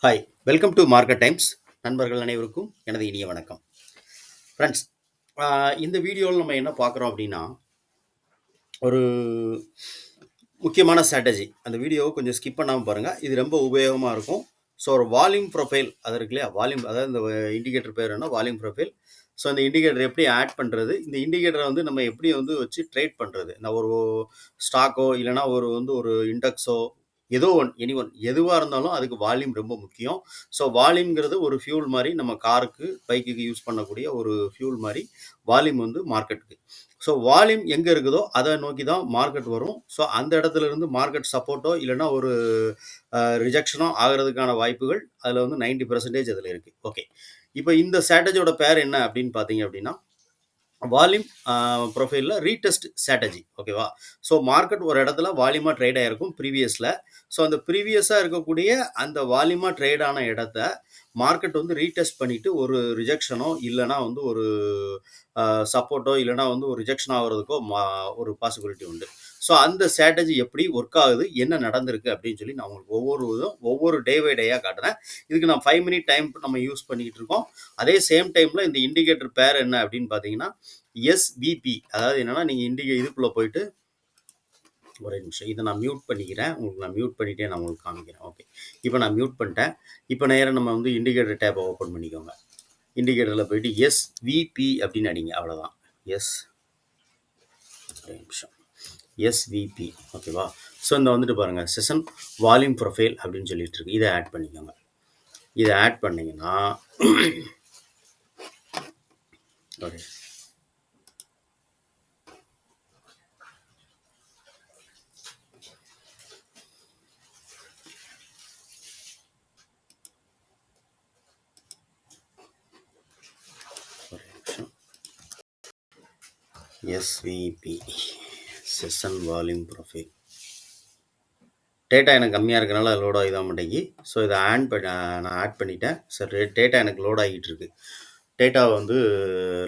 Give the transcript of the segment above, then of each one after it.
Hi, welcome to market times. நண்பர்கள் அனைவருக்கும் எனது இனிய வணக்கம். ஃப்ரெண்ட்ஸ், இந்த வீடியோவில் நம்ம என்ன பார்க்குறோம் அப்படின்னா, ஒரு முக்கியமான ஸ்ட்ராட்டஜி. அந்த வீடியோவை கொஞ்சம் ஸ்கிப் பண்ணாமல் பாருங்கள். இது ரொம்ப உபயோகமாக இருக்கும். ஸோ ஒரு வால்யூம் ப்ரொஃபைல் அது இருக்கு இல்லையா, வால்யூம் அதாவது இந்த இண்டிகேட்டர் பேர் என்ன, வால்யூம் ப்ரொஃபைல். ஸோ இந்த இண்டிகேட்டர் எப்படி ஆட் பண்ணுறது, இந்த இண்டிகேட்டரை வந்து நம்ம எப்படி வந்து வச்சு ட்ரேட் பண்ணுறது, நான் ஒரு ஸ்டாக்கோ இல்லைனா ஒரு இண்டெக்ஸோ ஏதோ ஒன் எதுவாக இருந்தாலும் அதுக்கு வால்யூம் ரொம்ப முக்கியம். ஸோ வால்யூம்ங்கிறது ஒரு ஃபியூல் மாதிரி, நம்ம காருக்கு பைக்குக்கு யூஸ் பண்ணக்கூடிய ஒரு ஃபியூல் மாதிரி வால்யூம் வந்து மார்க்கெட்டுக்கு. ஸோ வால்யூம் எங்கே இருக்குதோ அதை நோக்கி தான் மார்க்கெட் வரும். ஸோ அந்த இடத்துல இருந்து மார்க்கெட் சப்போர்ட்டோ இல்லைனா ஒரு ரிஜெக்ஷனோ ஆகிறதுக்கான வாய்ப்புகள் அதில் வந்து 90% அதில் இருக்குது. ஓகே, இப்போ இந்த ஸ்ட்ராட்டஜியோட பேர் என்ன அப்படின்னு பார்த்தீங்க அப்படின்னா, வால்யூம் ப்ரொஃபைலில் ரீடெஸ்ட் ஸ்ட்ராட்டஜி. ஓகேவா? ஸோ மார்க்கெட் ஒரு இடத்துல வால்யூமாக ட்ரேட் ஆகிருக்கும் ப்ரீவியஸில். ஸோ அந்த ப்ரீவியஸாக இருக்கக்கூடிய அந்த வால்யூமாக ட்ரேட் ஆன இடத்த மார்க்கெட் வந்து ரீடெஸ்ட் பண்ணிவிட்டு ஒரு ரிஜெக்ஷனோ இல்லைனா வந்து ஒரு சப்போர்ட்டோ இல்லைனா வந்து ஒரு ரிஜெக்ஷன் ஆகிறதுக்கோ ஒரு பாசிபிலிட்டி உண்டு. ஸோ அந்த ஸ்ட்ராட்டஜி எப்படி ஒர்க் ஆகுது, என்ன நடந்திருக்கு அப்படின்னு சொல்லி நான் உங்களுக்கு ஒவ்வொரு டே பை டேயாக காட்டுறேன். இதுக்கு நான் 5 மினிட் டைம் நம்ம யூஸ் பண்ணிக்கிட்டு இருக்கோம். அதே சேம் டைமில் இந்த இண்டிகேட்டர் பேர் என்ன அப்படின்னு பார்த்தீங்கன்னா எஸ்விபி. அதாவது என்னென்னா, நீங்கள் இதுக்குள்ளே போயிட்டு ஒரே நிமிஷம் இதை நான் மியூட் பண்ணிக்கிறேன். உங்களுக்கு நான் மியூட் பண்ணிவிட்டே நான் உங்களுக்கு காமிக்கிறேன். ஓகே, இப்போ நான் மியூட் பண்ணிட்டேன். இப்போ நேரம் நம்ம வந்து இண்டிகேட்டர் டேப்பை ஓப்பன் பண்ணிக்கோங்க. இண்டிகேட்டரில் போயிட்டு எஸ்விபி அப்படின்னு அடிங்க. அவ்வளோதான். ஒரே நிமிஷம் எஸ்விபி. ஓகேவா? ஸோ இந்த வந்துட்டு பாருங்கள், செஷன் வால்யூம் ப்ரொஃபைல் அப்படின்னு சொல்லிட்டு இருக்கு. இதை ஆட் பண்ணிக்கோங்க. இதை ஆட் பண்ணிங்கன்னா okay, SVP session volume profile. Data எனக்கு கம்மியாக இருக்கனால லோட் ஆகி தான் மாட்டேங்கி. ஸோ இதை நான் ஆட் பண்ணிட்டேன். சரி, டேட்டா எனக்கு லோட் ஆகிட்டு இருக்கு. டேட்டா வந்து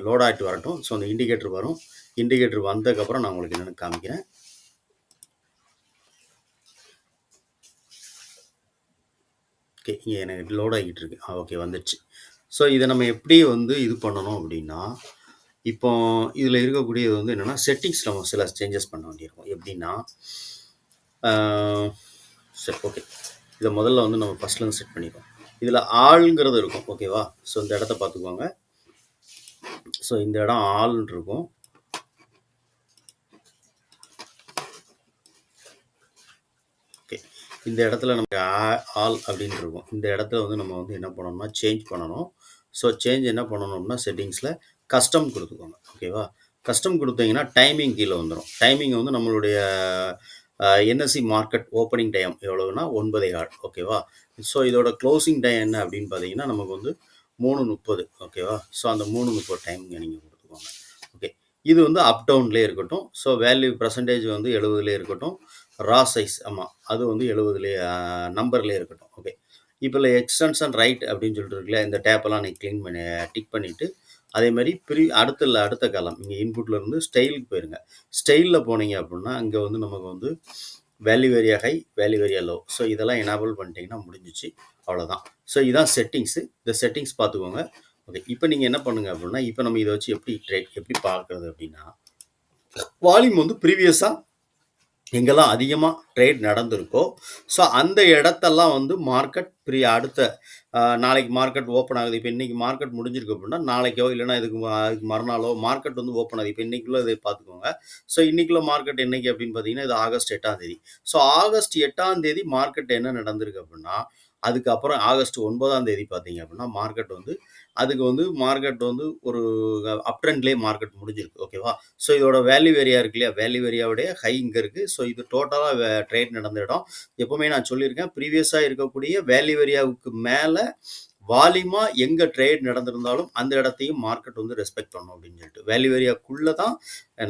லோட் ஆகிட்டு வரட்டும். ஸோ அந்த இண்டிகேட்டர் வரும். இண்டிகேட்டர் வந்ததுக்கப்புறம் நான் உங்களுக்கு என்னென்னு காமிக்கிறேன். ஓகே, இங்கே எனக்கு லோட் ஆகிட்டு இருக்கு. ஓகே, வந்துடுச்சு. ஸோ இதை நம்ம எப்படி வந்து இது பண்ணணும் அப்படின்னா, இப்போ இதில் இருக்கக்கூடியது வந்து என்னென்னா, செட்டிங்ஸ் நம்ம சில சேஞ்சஸ் பண்ண வேண்டியிருக்கும். எப்படின்னா, சரி, ஓகே, இதை முதல்ல வந்து நம்ம ஃபஸ்ட்லேருந்து செட் பண்ணிப்போம். இதில் ஆளுங்கிறது இருக்கும். ஓகேவா? ஸோ இந்த இடத்த பார்த்துக்கோங்க. ஸோ இந்த இடம் ஆள்னு இருக்கும். ஓகே, இந்த இடத்துல நமக்கு ஆல் அப்படின்னு இருக்கும். இந்த இடத்துல வந்து நம்ம வந்து என்ன பண்ணணும்னா சேஞ்ச் பண்ணணும். ஸோ சேஞ்ச் என்ன பண்ணணும்னா, செட்டிங்ஸில் கஸ்டம் கொடுத்துக்கோங்க. ஓகேவா? கஸ்டம் கொடுத்தீங்கன்னா டைமிங் கீழே வந்துடும். டைமிங் வந்து நம்மளுடைய என்எஸ்சி மார்க்கெட் ஓப்பனிங் டைம் எவ்வளோன்னா 9:15. ஓகேவா? ஸோ இதோட க்ளோசிங் டைம் என்ன அப்படின்னு பார்த்தீங்கன்னா, நமக்கு வந்து 3:30. ஓகேவா? ஸோ அந்த 3:30 டைமிங்க நீங்கள் கொடுத்துக்கோங்க. ஓகே, இது வந்து அப் டவுன்லேயே இருக்கட்டும். ஸோ வேல்யூ பர்சன்டேஜ் வந்து 70லேயே இருக்கட்டும். ரா சைஸ் ஆமாம், அது வந்து 70லேயே நம்பர்லேயே இருக்கட்டும். ஓகே, இப்போ இல்லை எக்ஸ்டென்ஷன் ரைட் அப்படின்னு சொல்லிட்டு இருக்குல்ல, இந்த டேப்பெல்லாம் நீங்கள் க்ளீன் பண்ணி டிக் பண்ணிவிட்டு, அதே மாதிரி அடுத்த காலம் நீங்கள் இன்புட்லேருந்து ஸ்டைலுக்கு போயிருங்க. ஸ்டைலில் போனீங்க அப்படின்னா அங்கே வந்து நமக்கு வந்து value area high, value area low. So இதெல்லாம் எனேபிள் பண்ணிட்டீங்கன்னா முடிஞ்சிச்சு. அவ்வளோதான். ஸோ இதான் செட்டிங்ஸு. இந்த செட்டிங்ஸ் பார்த்துக்கோங்க. ஓகே, இப்போ நீங்கள் என்ன பண்ணுங்கள் அப்படின்னா, இப்போ நம்ம இதை வச்சு எப்படி பார்க்குறது அப்படின்னா, வால்யூம் வந்து ப்ரீவியஸாக எங்கெல்லாம் அதிகமாக ட்ரேட் நடந்திருக்கோ, ஸோ அந்த இடத்தெல்லாம் வந்து மார்க்கெட் அடுத்த நாளைக்கு மார்க்கெட் ஓப்பன் ஆகுது. இப்போ இன்றைக்கி மார்க்கெட் முடிஞ்சிருக்கு அப்படின்னா, நாளைக்கோ இல்லைனா அதுக்கு மறுநாளோ மார்க்கெட் வந்து ஓப்பன் ஆகுது. இப்போ இன்றைக்குள்ளே இதை பார்த்துக்கோங்க. ஸோ இன்றைக்குள்ள மார்க்கெட் என்றைக்கு அப்படின்னு பார்த்தீங்கன்னா, இது ஆகஸ்ட் 8ஆம் தேதி. ஸோ ஆகஸ்ட் 8ஆம் தேதி மார்க்கெட் என்ன நடந்திருக்கு அப்படின்னா, அதுக்கப்புறம் ஆகஸ்ட் 9ஆம் தேதி பார்த்தீங்க அப்படின்னா மார்க்கெட் வந்து ஒரு அப் ட்ரெண்ட்லேயே மார்க்கெட் முடிஞ்சிருக்கு. ஓகேவா? ஸோ இதோட வேல்யூ ஏரியா இருக்கு இல்லையா, வேல்யூ ஏரியாவுடைய ஹை இங்கே இருக்குது. ஸோ இது டோட்டலாக ட்ரேட் நடந்த இடம். எப்போவுமே நான் சொல்லியிருக்கேன், ப்ரீவியஸாக இருக்கக்கூடிய வேல்யூ ஏரியாவுக்கு மேலே வால்யூமாக எங்கே ட்ரேட் நடந்திருந்தாலும் அந்த இடத்தையும் மார்க்கெட் வந்து ரெஸ்பெக்ட் பண்ணணும் அப்படின்னு சொல்லிட்டு. வேல்யூ ஏரியாக்குள்ளே தான்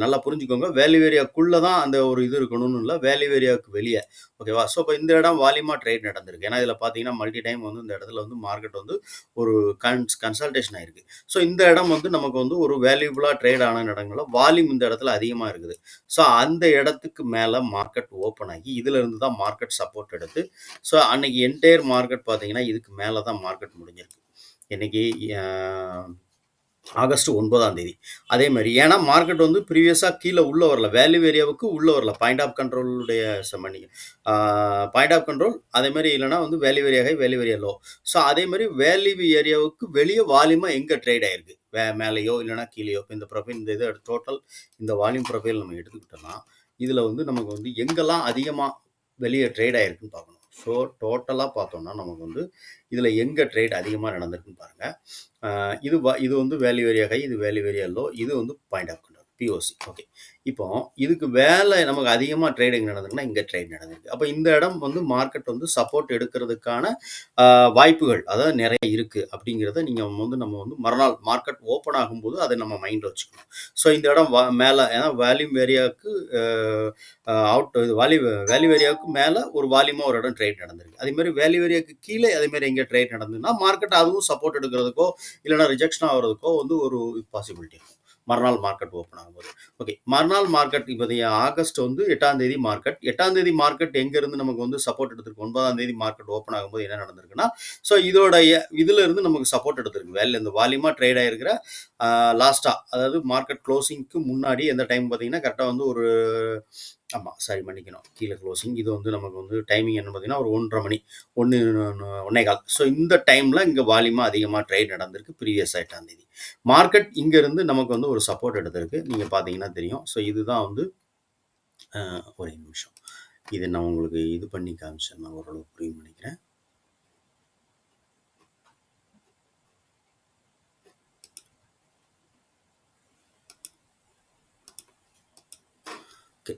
நல்லா புரிஞ்சுக்கோங்க. வேல்யூ ஏரியாக்குள்ள தான் அந்த ஒரு இது இருக்கணும்னு இல்ல. வேல்யூ ஏரியாவுக்கு வெளிய. ஓகேவா? ஸோ, இப்ப இந்த இடம் வால்யூமா ட்ரேட் நடந்திருக்கு. ஏன்னா, இதில பார்த்தீங்கன்னா, மல்டி டைம் வந்து இந்த இடத்துல வந்து மார்க்கெட் வந்து ஒரு கன்சல்டேஷன் ஆயிருக்கு. ஸோ, இந்த இடம் வந்து நமக்கு வந்து ஒரு வேல்யூபிளா ட்ரேட் ஆன இடங்கள்ல வால்யூம் இந்த இடத்துல அதிகமா இருக்குது. ஸோ, அந்த இடத்துக்கு மேல மார்க்கெட் ஓப்பன் ஆகி, இதுல இருந்து தான் மார்க்கெட் சப்போர்ட் எடுத்து, ஸோ, அன்னைக்கு என்டையர் மார்க்கெட் பார்த்தீங்கன்னா, இதுக்கு மேல தான் மார்க்கெட் முடிஞ்சிருக்கு. இன்னைக்கு அ ஆகஸ்ட் 9ஆம் தேதி. அதே மாரி ஏன்னா மார்க்கெட் வந்து ப்ரீவியஸா கீழ உள்ள வரல. வேல்யூ ஏரியாவுக்கு உள்ள வரல. பாயிண்ட் ஆஃப் கண்ட்ரோலுடைய மன்னிங்க. ஆ பாயிண்ட் ஆஃப் கண்ட்ரோல் அதே மாரி இல்லன்னா வந்து value area high, value area low. So அதே மாரி வேல்யூ ஏரியாவுக்கு வெளிய வால்யூமா எங்க ட்ரேட் ஆயிருக்கு? மேலயோ இல்லன்னா கீழயோ. இப்ப இந்த ப்ரொஃபைல் இந்த இது டோட்டல் இந்த வால்யூம் ப்ரொஃபைல் நம்ம எடுத்துக்கிட்டோம்னா, இதுல வந்து நமக்கு வந்து எங்கெல்லாம் அதிகமா வெளிய ட்ரேட் ஆயிருக்குன்னு பார்க்கணும். ஸோ டோட்டலா பார்த்தோம்னா, நமக்கு வந்து இதுல எங்க ட்ரேட் அதிகமா நடந்திருக்குன்னு பாருங்க. இது வந்து வேல்யூ ஏரியா ஹை, இது வேல்யூ ஏரியா லோ, இது வந்து point of control POC. Okay. இப்போ இதுக்கு வேலை நமக்கு அதிகமா ட்ரேடிங் நடந்திருக்குன்னா, இங்க ட்ரேட் நடந்திருக்கு. அப்ப இந்த இடம் வந்து மார்க்கெட் வந்து சப்போர்ட் எடுக்கிறதுக்கான வாய்ப்புகள் அதாவது நிறைய இருக்கு அப்படிங்கிறத நீங்க வந்து நம்ம வந்து மறுநாள் மார்க்கெட் ஓப்பன் ஆகும்போது அதை நம்ம மைண்ட்ல வச்சுக்கணும். ஸோ இந்த இடம் மேல ஏன்னா வேல்யூம் ஏரியாவுக்கு அவுட் இது வேல்யூ ஏரியாவுக்கு மேல ஒரு வால்யூமா ஒரு இடம் ட்ரேட் நடந்திருக்கு. அதே மாதிரி வேல்யூ ஏரியாவுக்கு கீழே அதே மாதிரி எங்க ட்ரேட் நடந்ததுன்னா மார்க்கெட் அதுவும் சப்போர்ட் எடுக்கிறதுக்கோ இல்லைன்னா ரிஜெக்ஷன் ஆகிறதுக்கோ வந்து ஒரு பாசிபிலிட்டி இருக்கும். மறுநாள் மார்க்கெட் ஓப்பன் ஆகும்போது. ஓகே. மறுநாள் மார்க்கெட் இப்போ ஆகஸ்ட் வந்து 8ஆம் தேதி மார்க்கெட். 8ஆம் தேதி மார்க்கெட் எங்க இருந்து நமக்கு வந்து சப்போர்ட் எடுத்திருக்கு? 9ஆம் தேதி மார்க்கெட் ஓப்பன் ஆகும்போது என்ன நடந்திருக்குன்னா, ஸோ இதுல இருந்து நமக்கு சப்போர்ட் எடுத்திருக்கு. இந்த வால்யூமா ட்ரேட் ஆயிருக்கிற லாஸ்ட்டா அதாவது மார்க்கெட் க்ளோசிங்க்கு முன்னாடி எந்த டைம் பார்த்தீங்கன்னா, கரெக்ட்டா வந்து ஒரு ஆமா. சாரி மன்னிக்கணும். கீழ க்ளோசிங். இது வந்து நமக்கு வந்து டைமிங் என்ன பார்த்தீங்கன்னா, ஒரு 1:30 மணி. 1 1:15. ஸோ இந்த டைம்ல இங்க வால்யூமா அதிகமா ட்ரேட் நடந்திருக்கு. ப்ரீவியஸ் 8ஆம் தேதி. மார்க்கெட் இங்க இருந்து நமக்கு வந்து ஒரு சப்போர்ட் எடுத்திருக்கு. நீங்க பார்த்தீங்கன்னா தெரியும். ஸோ இதுதான் வந்து ஒரே நிமிஷம். இத நான் உங்களுக்கு இது பண்ணி காமிச்சேன்னா ஓரளவு புரியும்னு நெனைக்கிறேன். ஓகே.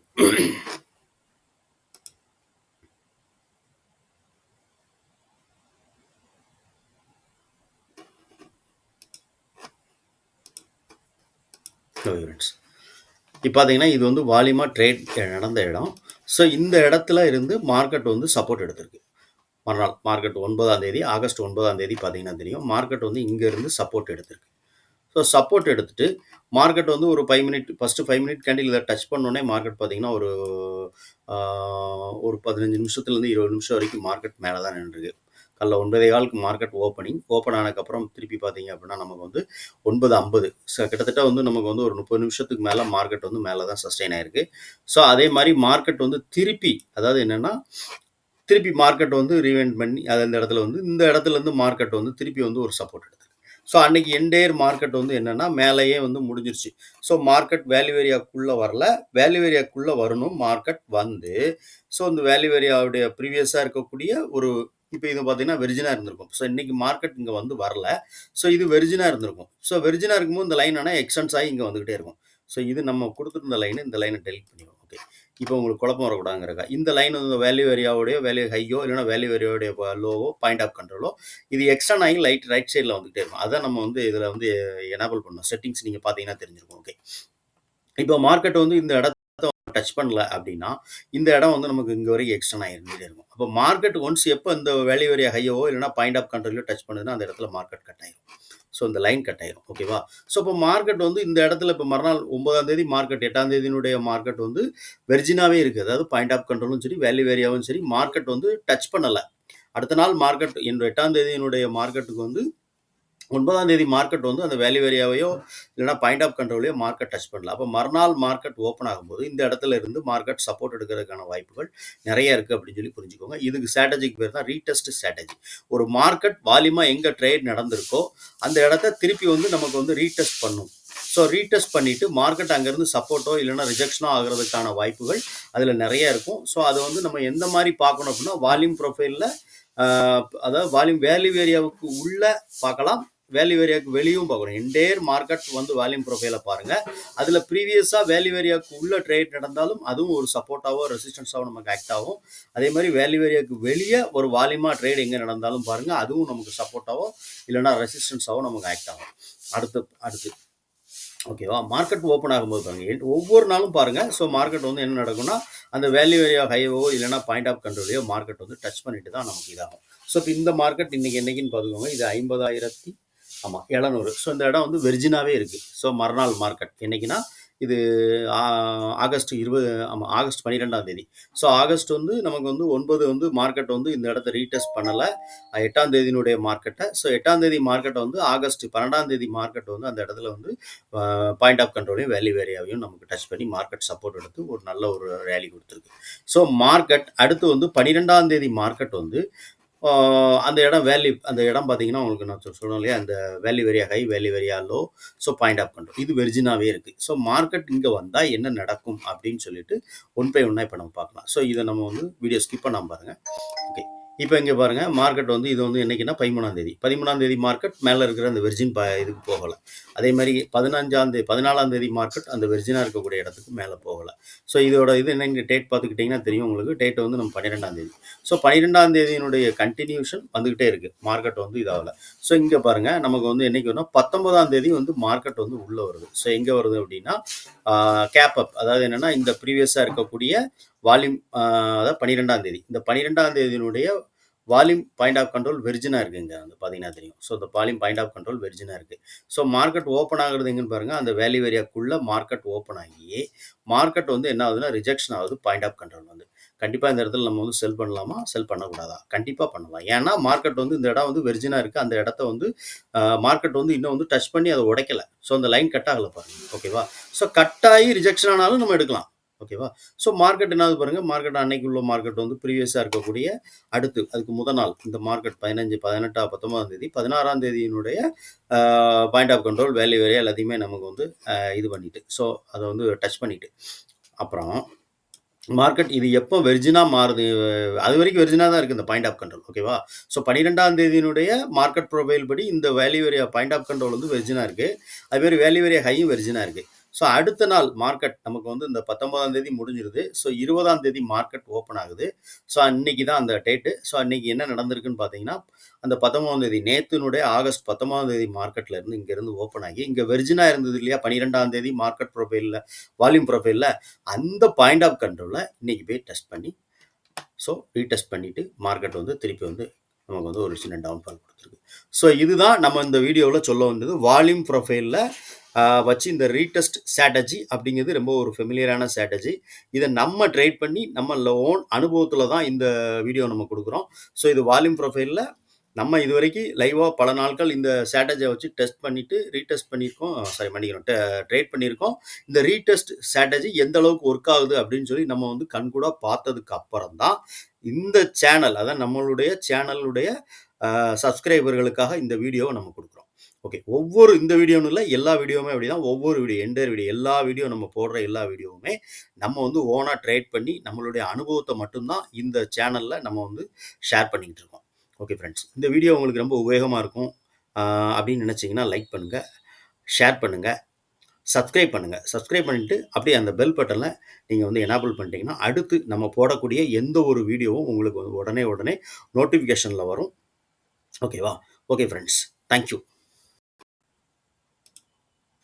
இப்போ பார்த்தீங்கன்னா, இது வந்து வால்யூமா ட்ரேட் நடந்த இடம். ஸோ இந்த இடத்துல இருந்து மார்க்கெட் வந்து சப்போர்ட் எடுத்திருக்கு. மறுநாள் மார்க்கெட் 9ஆம் தேதி ஆகஸ்ட் 9ஆம் தேதி பார்த்தீங்கன்னா தெரியும். மார்க்கெட் வந்து இங்க இருந்து சப்போர்ட் எடுத்திருக்கு. ஸோ சப்போர்ட் எடுத்துட்டு மார்க்கெட் வந்து ஒரு 5 மினிட் ஃபர்ஸ்ட் 5 மினிட் கேண்டில் இத டச் பண்ணோனே மார்க்கெட் பார்த்தீங்கன்னா, ஆ ஒரு 15 நிமிஷத்துலேருந்து 20 நிமிஷம் வரைக்கும் மார்க்கெட் மேல தான் நின்றுருக்கு. காலைல 9:15க்கு மார்க்கெட் ஓப்பன் ஆனதுக்கப்புறம் திருப்பி பார்த்தீங்க அப்படின்னா, நமக்கு வந்து 9:50 கிட்டத்தட்ட வந்து நமக்கு வந்து ஒரு 30 நிமிஷத்துக்கு மேல மார்க்கெட் வந்து மேல தான் சஸ்டெயின் ஆயிருக்கு. ஸோ அதே மாரி மார்க்கெட் வந்து திருப்பி அதாவது என்னன்னா, திருப்பி மார்க்கெட் வந்து ரீவைண்ட் பண்ணி அது அந்த இடத்துல வந்து இந்த இடத்துல இருந்து மார்க்கெட் வந்து திருப்பி வந்து ஒரு சப்போர்ட் எடுத்தது. ஸோ அன்னைக்கு என்டையர் மார்க்கெட் வந்து என்னன்னா மேலேயே வந்து முடிஞ்சிருச்சு. ஸோ மார்க்கெட் வேல்யூ ஏரியாக்குள்ள வரல. வேல்யூ ஏரியாக்குள்ள வரணும். மார்க்கெட் வந்து ஸோ இந்த வேல்யூ ஏரியாவுடைய ப்ரீவியஸா இருக்கக்கூடிய ஒரு இப்போ இது பார்த்தீங்கன்னா வெர்ஜினா இருந்திருக்கும். ஸோ இன்னைக்கு மார்க்கெட் இங்க வந்து வரல. ஸோ இது வெர்ஜினா இருந்திருக்கும். ஸோ வெர்ஜினா இருக்கும்போது இந்த லைன் ஆனா எக்ஸ்டென்ஸ் ஆகி இங்க வந்துகிட்டே இருக்கும். ஸோ இது நம்ம குடுத்திருந்த லைன் இந்த லைனை டெலிட் பண்ணிடுவோம். ஓகே. இப்போ உங்களுக்கு குழப்பம் வரக்கூடாதுங்கிறக்கா இந்த லைன் வந்து வேல்யூ ஏரியாவுடைய வேல்யூ ஹையோ இல்லைன்னா வேல்யூ ஏரியாவுடைய லோவோ பாயிண்ட் ஆஃப் கண்ட்ரோலோ இது எக்ஸ்டர்ன் ஆகி ரைட் சைடில் வந்துகிட்டே இருக்கும். அதான் நம்ம வந்து இதில் வந்து எனேபிள் பண்ணணும். செட்டிங்ஸ் நீங்கள் பார்த்தீங்கன்னா தெரிஞ்சிருக்கும். ஓகே. இப்போ மார்க்கெட் வந்து இந்த இடத்த டச் பண்ணல அப்படின்னா இந்த இடம் வந்து நமக்கு இங்க வரைக்கும் எக்ஸ்டர்ன் ஆகிருந்துட்டே இருக்கும். அப்போ மார்க்கெட் ஒன்ஸ் எப்போ இந்த வேல்யூ ஏரியா ஹையோ இல்லைன்னா பாயிண்ட் ஆஃப் கண்ட்ரோலோ டச் பண்ணுதுன்னா அந்த இடத்துல மார்க்கெட் கட் ஆயிரும். ஸோ இந்த லைன் கட் ஆயிரும். ஓகேவா? ஸோ இப்போ மார்க்கெட் வந்து இந்த இடத்துல இப்போ மறுநாள் 9ஆம் தேதி மார்க்கெட் 8ஆம் தேதியினுடைய மார்க்கெட் வந்து வெர்ஜினாவே இருக்கு. அதாவது பாயிண்ட் ஆஃப் கண்ட்ரோலும் சரி வேல்யூ ஏரியாவும் சரி மார்க்கெட் வந்து டச் பண்ணல. அடுத்த நாள் மார்க்கெட் 8ஆம் தேதியினுடைய மார்க்கெட்டுக்கு வந்து 9ஆம் தேதி மார்க்கெட் வந்து அந்த வேல்யூ ஏரியாவையோ இல்லைன்னா பாயிண்ட் ஆஃப் கண்ட்ரோலையோ மார்க்கெட் டச் பண்ணல. அப்போ மறுநாள் மார்க்கெட் ஓப்பன் ஆகும்போது இந்த இடத்துல இருந்து மார்க்கெட் சப்போர்ட் எடுக்கிறதுக்கான வாய்ப்புகள் நிறைய இருக்கு அப்படின்னு சொல்லி புரிஞ்சுக்கோங்க. இதுக்கு ஸ்ட்ராட்டஜிக்கு பேர் தான் ரீடெஸ்ட் ஸ்ட்ராட்டஜி. ஒரு மார்க்கெட் வால்யூமா எங்க ட்ரேட் நடந்திருக்கோ அந்த இடத்த திருப்பி வந்து நமக்கு வந்து ரீடெஸ்ட் பண்ணும். ஸோ ரீடெஸ்ட் பண்ணிட்டு மார்க்கெட் அங்கேருந்து சப்போர்ட்டோ இல்லைன்னா ரிஜெக்ஷனோ ஆகிறதுக்கான வாய்ப்புகள் அதில் நிறைய இருக்கும். ஸோ அதை வந்து நம்ம எந்த மாதிரி பார்க்கணும் அப்படின்னா வால்யூம் ப்ரொஃபைலில் அதாவது வால்யூம் வேல்யூ ஏரியாவுக்கு உள்ள பார்க்கலாம். வேல்யூ ஏரியாவுக்கு வெளியும் பார்க்கணும். என்டையர் மார்க்கெட் வந்து வால்யூம் ப்ரொஃபைலை பாருங்க. அதுல ப்ரீவியஸா வேல்யூ ஏரியாவுக்கு உள்ள ட்ரேட் நடந்தாலும் அதுவும் ஒரு சப்போர்ட்டாவோ ரெசிஸ்டன்ஸாவோ நமக்கு ஆக்ட் ஆகும். அதே மாதிரி வேல்யூ ஏரியாவுக்கு வெளியே ஒரு வால்யூமா ட்ரேட் எங்க நடந்தாலும் பாருங்க அதுவும் நமக்கு சப்போர்ட்டாவோ இல்லைன்னா ரெசிஸ்டன்ஸாவோ நமக்கு ஆக்ட் ஆகும். அடுத்து ஓகேவா? மார்க்கெட் ஓப்பன் ஆகும்போது பாருங்க. ஒவ்வொரு நாளும் பாருங்க. ஸோ மார்க்கெட் வந்து என்ன நடக்கும்னா, அந்த வேல்யூ ஏரியா ஹையவோ இல்லைன்னா பாயிண்ட் ஆஃப் கண்ட்ரோலையோ மார்க்கெட் வந்து டச் பண்ணிட்டு தான் நமக்கு இதாகும். ஸோ இப்போ இந்த மார்க்கெட் இன்னைக்கு என்னைக்குன்னு பார்த்துக்கோங்க. இது 50,000 ஆமா 700. ஸோ இந்த இடம் வந்து வெர்ஜினாவே இருக்கு. ஸோ மறுநாள் மார்க்கெட் என்னைக்குன்னா, இது ஆ ஆகஸ்ட் 20 ஆமா ஆகஸ்ட் 12ஆம் தேதி. ஸோ ஆகஸ்ட் வந்து நமக்கு வந்து 9 வந்து மார்க்கெட் வந்து இந்த இடத்த ரீடெஸ்ட் பண்ணல. 8ஆம் தேதியினுடைய மார்க்கெட்டை. ஸோ 8ஆம் தேதி மார்க்கெட்டை வந்து ஆகஸ்ட் 12ஆம் தேதி மார்க்கெட் வந்து அந்த இடத்துல வந்து பாயிண்ட் ஆஃப் கண்ட்ரோலையும் வேல்யூ ஏரியாவையும் நமக்கு டச் பண்ணி மார்க்கெட் சப்போர்ட் எடுத்து ஒரு நல்ல ஒரு ரேலி கொடுத்துருக்கு. ஸோ மார்க்கெட் அடுத்து வந்து 12ஆம் தேதி மார்க்கெட் வந்து அந்த இடம் வேல்யூ அந்த இடம் பார்த்தீங்கன்னா உங்களுக்கு நான் சொல்லுவேன் இல்லையா அந்த வேல்யூ வெரியா ஹை வேல்யூ வெரியா low. So point of control இது வெர்ஜினாவே இருக்குது. ஸோ மார்க்கெட் இங்கே வந்தால் என்ன நடக்கும் அப்படின்னு சொல்லிட்டு ஒன் பை ஒன்னாக இப்போ நம்ம பார்க்கலாம். ஸோ இதை நம்ம வந்து வீடியோ ஸ்கிப் பண்ணாமல் பாருங்கள். ஓகே, இப்போ இங்கே பாருங்க மார்க்கெட் வந்து இது வந்து என்னைக்குன்னா 13ஆம் தேதி 13ஆம் தேதி மார்க்கெட் மேலே இருக்கிற அந்த வெர்ஜின் இதுக்கு போகலை. அதே மாதிரி 14ஆம் தேதி மார்க்கெட் அந்த வெர்ஜினாக இருக்கக்கூடிய இடத்துக்கு மேலே போகலை. ஸோ இதோட இது என்ன டேட் பார்த்துக்கிட்டிங்கன்னா தெரியும் உங்களுக்கு. டேட் வந்து நம்ம 12ஆம் தேதி. ஸோ 12ஆம் தேதியினுடைய கண்டினியூஷன் வந்துகிட்டே இருக்குது. மார்க்கெட் வந்து இதாகல. ஸோ இங்கே பாருங்க நமக்கு வந்து என்னைக்கு வரும்னா 19ஆம் தேதி வந்து மார்க்கெட் வந்து உள்ளே வருது. ஸோ எங்கே வருது அப்படின்னா கேப் அப், அதாவது என்னன்னா இந்த ப்ரீவியஸாக இருக்கக்கூடிய வால்யூம், அதாவது 12ஆம் தேதி இந்த 12ஆம் தேதியினுடைய வால்யூம் பாயிண்ட் ஆஃப் கண்ட்ரோல் வெர்ஜினாக இருக்குங்க. வந்து பார்த்தீங்கன்னா தெரியும். ஸோ இந்த வால்யூம் பாயிண்ட் ஆஃப் கண்ட்ரோல் வெர்ஜினாக இருக்குது. ஸோ மார்க்கெட் ஓப்பன் ஆகுறது எங்கன்னு பாருங்கள். அந்த வேல்யூ ஏரியாக்குள்ளே மார்க்கெட் ஓப்பன் ஆகி மார்க்கெட் வந்து என்ன ஆகுதுன்னா ரிஜெக்ஷன் ஆகுது பாயிண்ட் ஆஃப் கண்ட்ரோல் வந்து. கண்டிப்பாக இந்த இடத்துல நம்ம வந்து செல் பண்ணலாமா செல் பண்ணக்கூடாதா? கண்டிப்பாக பண்ணலாம். ஏன்னா மார்க்கெட் வந்து இந்த இடம் வந்து வெர்ஜினாக இருக்குது. அந்த இடத்த வந்து மார்க்கெட் வந்து இன்னும் வந்து டச் பண்ணி அதை உடைக்கலை. ஸோ அந்த லைன் கட் ஆகலை பாருங்க. ஓகேவா? ஸோ கட் ஆகி ரிஜெக்ஷன் ஆனாலும் நம்ம எடுக்கலாம். ஓகேவா? ஸோ மார்க்கெட் என்னது பாருங்கள். மார்க்கெட் அன்னைக்கு உள்ள மார்க்கெட் வந்து ப்ரீவியஸாக இருக்கக்கூடிய அடுத்து அதுக்கு முதல் நாள் இந்த மார்க்கெட் 15 18 19ஆம் தேதி 16ஆம் தேதியினுடைய பாயிண்ட் ஆஃப் கண்ட்ரோல் வேல்யூ வேரியா எல்லாத்தையுமே நமக்கு வந்து இது பண்ணிட்டு ஸோ அதை வந்து டச் பண்ணிட்டு அப்புறம் மார்க்கெட் இது எப்போ வெர்ஜினாக மாறுது, அது வரைக்கும் வெர்ஜினாக தான் இருக்குது இந்த பாயிண்ட் ஆஃப் கண்ட்ரோல். ஓகேவா? ஸோ 12ஆம் தேதியினுடைய மார்க்கெட் ப்ரொஃபைல் படி இந்த value area point of control வந்து வெர்ஜினாக இருக்குது. அதுமாதிரி வேல்யூ ஏரியா ஹையும் வெர்ஜினாக இருக்குது. ஸோ அடுத்த நாள் மார்க்கெட் நமக்கு வந்து இந்த 19ஆம் தேதி முடிஞ்சிருது. ஸோ 20ஆம் தேதி மார்க்கெட் ஓப்பன் ஆகுது. ஸோ அன்னைக்கு தான் அந்த டேட்டு. ஸோ அன்னைக்கு என்ன நடந்திருக்குன்னு பார்த்தீங்கன்னா அந்த 19ஆம் தேதி நேற்றுனுடைய ஆகஸ்ட் 19ஆம் தேதி மார்க்கெட்டில் இருந்து இங்கேருந்து ஓப்பன் ஆகி இங்கே வெர்ஜினாக இருந்தது இல்லையா 12ஆம் தேதி மார்க்கெட் ப்ரொஃபைலில் வால்யூம் ப்ரொஃபைலில் அந்த பாயிண்ட் ஆஃப் கண்ட்ரோலை இன்னைக்கு போய் டெஸ்ட் பண்ணி ஸோ ரீடெஸ்ட் பண்ணிவிட்டு மார்க்கெட் வந்து திருப்பி வந்து நமக்கு வந்து ஒரு சின்ன டவுன்ஃபால் கொடுத்துருக்கு. ஸோ இதுதான் நம்ம இந்த வீடியோவில் சொல்ல வந்தது. வால்யூம் ப்ரொஃபைலில் வச்சு இந்த ரீடெஸ்ட் ஸ்ட்ராட்டஜி அப்படிங்கிறது ரொம்ப ஒரு ஃபெமிலியரான ஸ்ட்ராட்டஜி. இதை நம்ம ட்ரேட் பண்ணி நம்ம ஓன் அனுபவத்தில் தான் இந்த வீடியோ நம்ம கொடுக்குறோம். ஸோ இது வால்யூம் ப்ரொஃபைலில் நம்ம இது வரைக்கும் லைவாக பல நாட்கள் இந்த ஸ்ட்ராட்டஜியை வச்சு டெஸ்ட் பண்ணிவிட்டு ரீடெஸ்ட் பண்ணியிருக்கோம். பண்ணிக்கிறோம் ட்ரேட் பண்ணியிருக்கோம். இந்த ரீடெஸ்ட் ஸ்ட்ராட்டஜி எந்த அளவுக்கு ஒர்க் ஆகுது அப்படின்னு சொல்லி நம்ம வந்து கண்கூடாக பார்த்ததுக்கு அப்புறம் தான் இந்த சேனல், அதாவது நம்மளுடைய சேனலுடைய சப்ஸ்கிரைபர்களுக்காக இந்த வீடியோவை நம்ம கொடுக்குறோம். ஓகே, ஒவ்வொரு இந்த வீடியோன்னு இல்லை எல்லா வீடியோவுமே அப்படி தான். ஒவ்வொரு வீடியோ என்டையர் வீடியோ எல்லா வீடியோ நம்ம போடுற எல்லா வீடியோவுமே நம்ம வந்து ஓனாக ட்ரேட் பண்ணி நம்மளுடைய அனுபவத்தை மட்டும்தான் இந்த சேனலில் நம்ம வந்து ஷேர் பண்ணிக்கிட்டு இருக்கோம். ஓகே ஃப்ரெண்ட்ஸ், இந்த வீடியோ உங்களுக்கு ரொம்ப உபயோகமாக இருக்கும் அப்படின்னு நினச்சிங்கன்னா லைக் பண்ணுங்கள், ஷேர் பண்ணுங்கள், சப்ஸ்கிரைப் பண்ணுங்கள். சப்ஸ்கிரைப் பண்ணிவிட்டு அப்படியே அந்த பெல் பட்டனில் நீங்கள் வந்து எனேபிள் பண்ணிட்டீங்கன்னா அடுத்து நம்ம போடக்கூடிய எந்த ஒரு வீடியோவும் உங்களுக்கு உடனே நோட்டிஃபிகேஷனில் வரும். ஓகேவா? Okay friends, thank you.